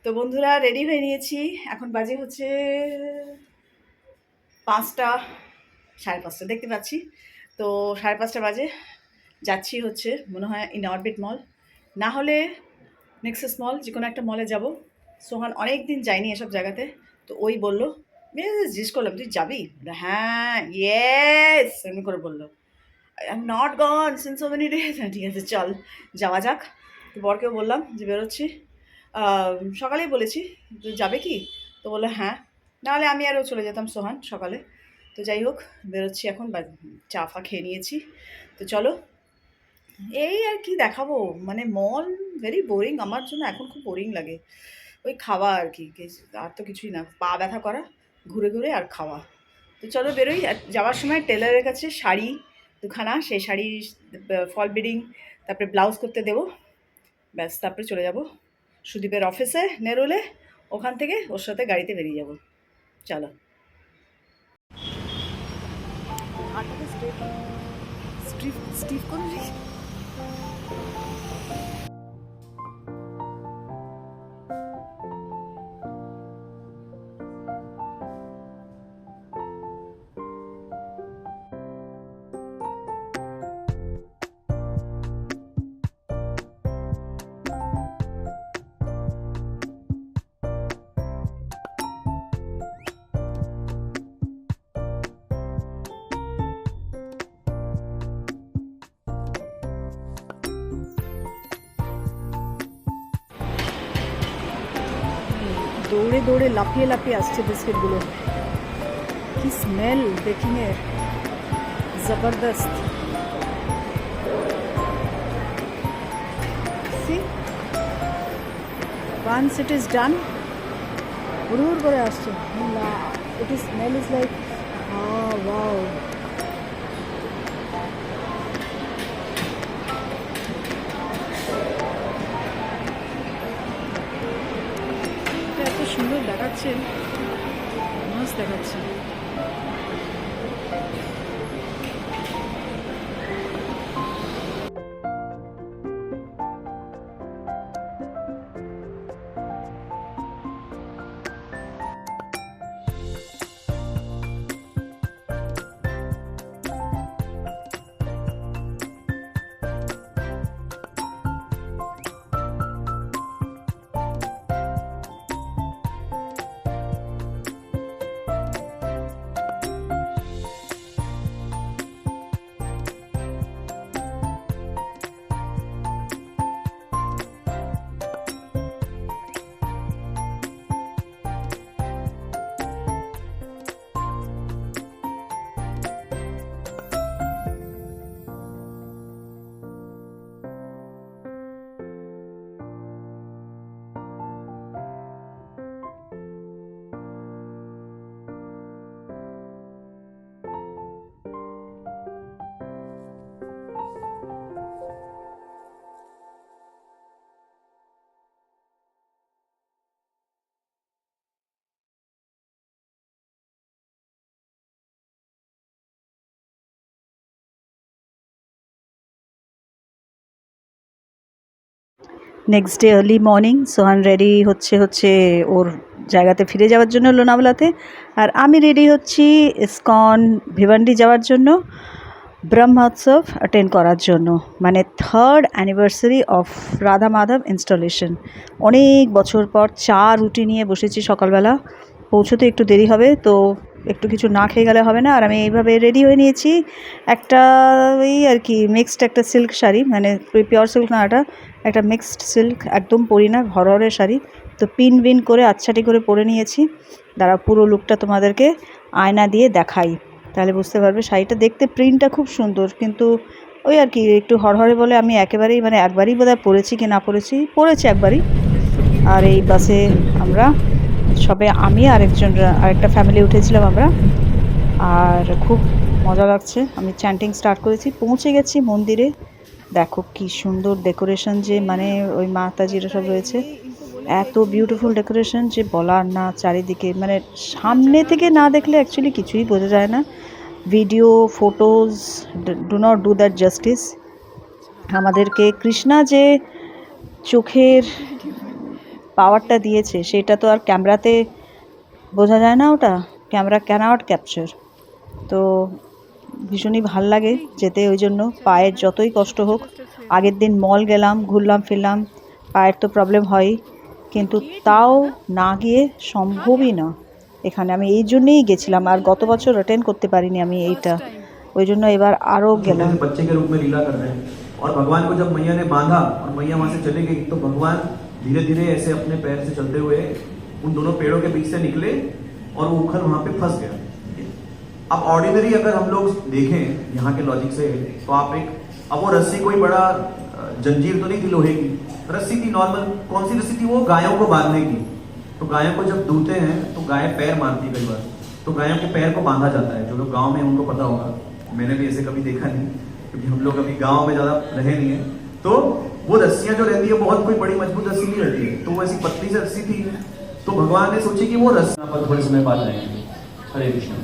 তো বন্ধুরা রেডি হয়ে নিয়েছি। এখন বাজে হচ্ছে ৫টা, ৫:৩০ দেখতে পাচ্ছি। তো ৫:৩০ বাজে। যাচ্ছি হচ্ছে মনে হয় ইন অরবিট মল, না হলে নেক্সাস মল, যে কোনো একটা মলে যাব। সোহান অনেক দিন যায়নি এসব জায়গাতে। তো ওই বললো, জিজ্ঞেস করলাম তুই যাবি? হ্যাঁ, ইয়েস এমনি করে বললো, I am not gone since so many days. ঠিক আছে চল যাওয়া যাক। তো বরকেও বললাম যে বেরোচ্ছি। সকালেই বলেছি তো যাবে কি? তো বললো হ্যাঁ, নাহলে আমি আরও চলে যেতাম সোহান সকালে। তো যাই হোক বেরোচ্ছি এখন, বা চা ফা খেয়ে নিয়েছি। তো চলো, এই আর কি দেখাবো, মানে মল ভেরি বোরিং আমার জন্য এখন, খুব বোরিং লাগে। ওই খাওয়া আর কি, আর তো কিছুই না, পা ব্যথা করা, ঘুরে ঘুরে আর খাওয়া। তো চলো বেরোই। আর যাওয়ার সময় টেলারের কাছে শাড়ি দুখানা, সেই শাড়ি ফল বিডিং, তারপরে ব্লাউজ করতে দেবো, ব্যাস তারপরে চলে যাব সুদীপের অফিসে নেরুলে। ওখান থেকে ওর সাথে গাড়িতে বেরিয়ে যাব। চলো। স্টিফ করে রেখে দৌড়ে দৌড়ে লাফিয়ে লাফিয়ে আসছে বিস্কিটগুলো। কি স্মেল বেকিংয়ের, জবরদস্ত। See, once it is done, হুড় করে আসছে। It is smell is like, oh wow. এত সুন্দর দেখাচ্ছে, মাস্ট দেখাচ্ছে। নেক্সট ডে আর্লি মর্নিং সোহান রেডি হচ্ছে ওর জায়গাতে ফিরে যাওয়ার জন্য লোনাভালাতে। আর আমি রেডি হচ্ছি ইসকন ভিভান্ডি যাওয়ার জন্য, ব্রহ্মোৎসব অ্যাটেন্ড করার জন্য, মানে 3rd anniversary of Radha Madhav installation. অনেক বছর পর চা রুটি নিয়ে বসেছি সকালবেলা, পৌঁছতে একটু দেরি হবে, তো একটু কিছু না খেয়ে গেলে হবে না। আর আমি এইভাবে রেডি হয়ে নিয়েছি, একটা ওই আর কি মিক্সড একটা সিল্ক শাড়ি, মানে পিওর সিল্ক না, একটা মিক্সড সিল্ক, একদম পরি না, ঘরের শাড়ি। তো পিন বিন করে আচ্ছাটি করে পরে নিয়েছি। দাঁড়া পুরো লুকটা তোমাদেরকে আয়না দিয়ে দেখাই, তাহলে বুঝতে পারবে। শাড়িটা দেখতে প্রিন্টটা খুব সুন্দর, কিন্তু ওই আর কি একটু হরহরে বলে আমি একেবারেই, মানে একবারই বোধহয় পরেছি কি না পরেছি, পরেছি একবারই। আর এই বাসে আমরা সবে, আমি আরেকটা ফ্যামিলি উঠেছিলাম আমরা, আর খুব মজা লাগছে। আমি চ্যান্টিং স্টার্ট করেছি, পৌঁছে গেছি মন্দিরে। দেখো কি সুন্দর ডেকোরেশন, যে মানে ওই মাতাজিরা সব রয়েছে, এত বিউটিফুল ডেকোরেশন যে বলার না। চারিদিকে মানে সামনে থেকে না দেখলে অ্যাকচুয়ালি কিছুই বোঝা যায় না। Video photos do not do that justice. আমাদেরকে কৃষ্ণা যে চোখের পাওয়ারটা দিয়েছে সেটা তো আর ক্যামেরাতে বোঝা যায় না, ওটা ক্যামেরা ক্যানট ক্যাপচার। তো ভীষণই ভাল লাগে যেতে, ওই জন্য পায়ের যতই কষ্ট হোক। আগের দিন মল গেলাম, ঘুরলাম ফিরলাম, পায়ের তো প্রবলেম হয়ই, কিন্তু তাও না গিয়ে সম্ভবই না এখানে। আমি এই জন্যেই গেছিলাম, আর গত বছর অ্যাটেন্ড করতে পারিনি আমি এইটা, ওই জন্য এবার আরও গেলাম। बच्चे के रूप में लीला कर रहे हैं और भगवान को जब मैया ने बांधा और मैया वहां से चले गई तो भगवान धीरे धीरे ऐसे अपने पैर से चलते हुए उन दोनों पेड़ों के बीच से निकले और वो उखल वहां पे फंस गया। अब ऑर्डिनरी अगर हम लोग देखें यहाँ के लॉजिक से तो आप एक, अब वो रस्सी कोई बड़ा जंजीर तो नहीं थी लोहे की, रस्सी थी नॉर्मल। कौन सी रस्सी थी? वो गायों को बांधने की। तो गायों को जब दूते हैं तो गाय पैर मारती है कई बार, तो गायों के पैर को बांधा जाता है। जो लोग गांव में उनको पता होगा, मैंने भी ऐसे कभी देखा नहीं क्योंकि हम लोग अभी गांव में ज्यादा रहे नहीं है। तो वो रस्सियां जो रहती है बहुत कोई बड़ी मजबूत रस्सी नहीं रहती है, तो वो ऐसी पतली सी रस्सी थी। तो भगवान ने सोची कि वो रस्सी पर थोड़े समय बाद रहेंगे। हरे कृष्ण।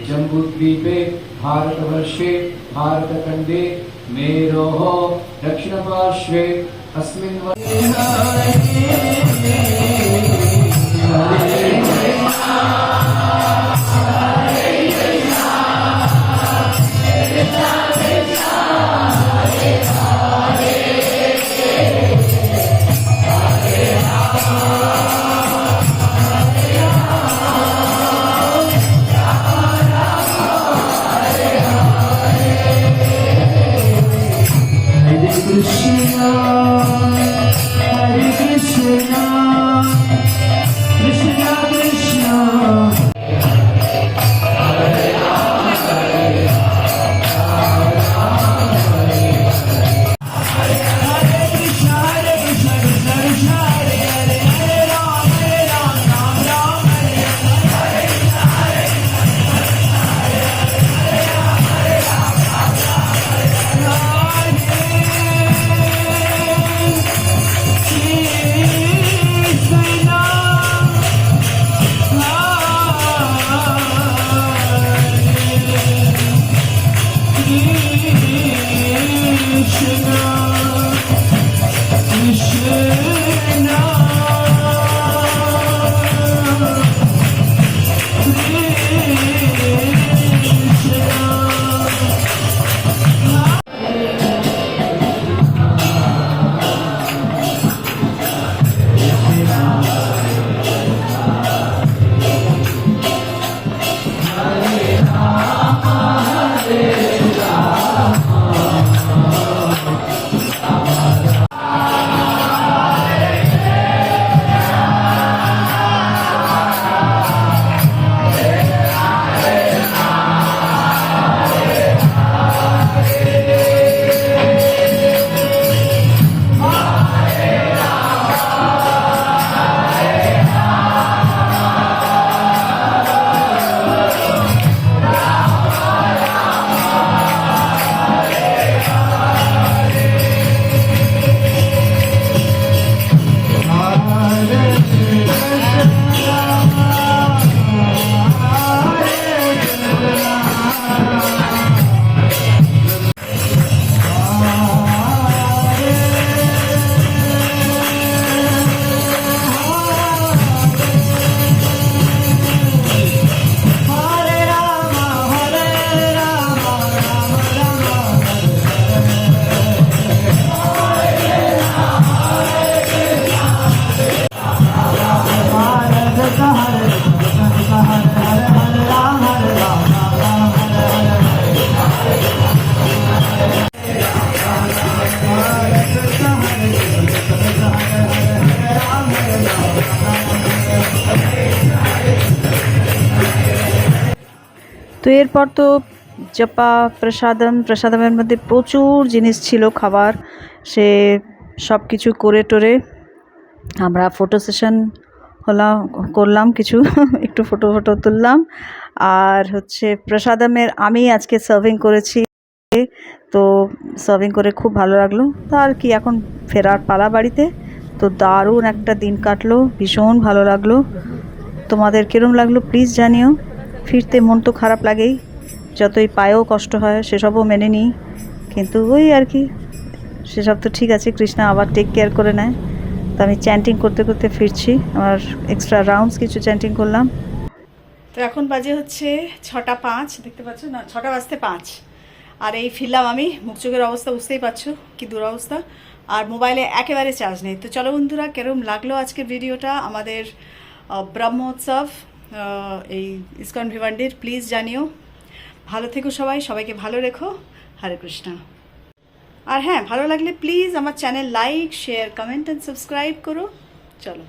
जम्बूद्वीपे भारतवर्षे भारतखण्डे मेरोः दक्षिणपार्श्वे अस्मिन् তো এরপর তো জপা প্রসাদমের মধ্যে প্রচুর জিনিস ছিল খাবার, সে সব কিছু করে টোরে আমরা ফটো সেশন করলাম কিছু একটু ফটো তুললাম। আর হচ্ছে প্রসাদমের আমি আজকে সার্ভিং করেছি, তো সার্ভিং করে খুব ভালো লাগলো। তো আর কি, এখন ফেরার পালা বাড়িতে। তো দারুণ একটা দিন কাটলো, ভীষণ ভালো লাগলো। তোমাদের কিরম লাগলো প্লিজ জানিও। ফিরতে মন তো খারাপ লাগেই, যতই পায়েও কষ্ট হয় সেসবও মেনে নিই, কিন্তু ওই আর কি, সেসব তো ঠিক আছে, কৃষ্ণা আবার টেক কেয়ার করে নেয়। তো আমি চ্যান্টিং করতে করতে ফিরছি, আমার এক্সট্রা রাউন্ডস কিছু চ্যান্টিং করলাম। তো এখন বাজে হচ্ছে 6:05, দেখতে পাচ্ছ না, 6:05। আর এই ফিরলাম আমি, মুখ চোখের অবস্থা বুঝতেই পারছো কি দুরবস্থা, আর মোবাইলে একেবারে চার্জ নেই। তো চলো বন্ধুরা, কেরম লাগলো আজকের ভিডিওটা, আমাদের ব্রহ্মোৎসব এই ইসকন ভিভান্ডির, প্লিজ জানিও। ভালো থেকো সবাই, সবাইকে ভালো রেখো। হরে কৃষ্ণা। আর হ্যাঁ, ভালো লাগলে প্লিজ আমার channel like, share, comment and subscribe করো। চলো।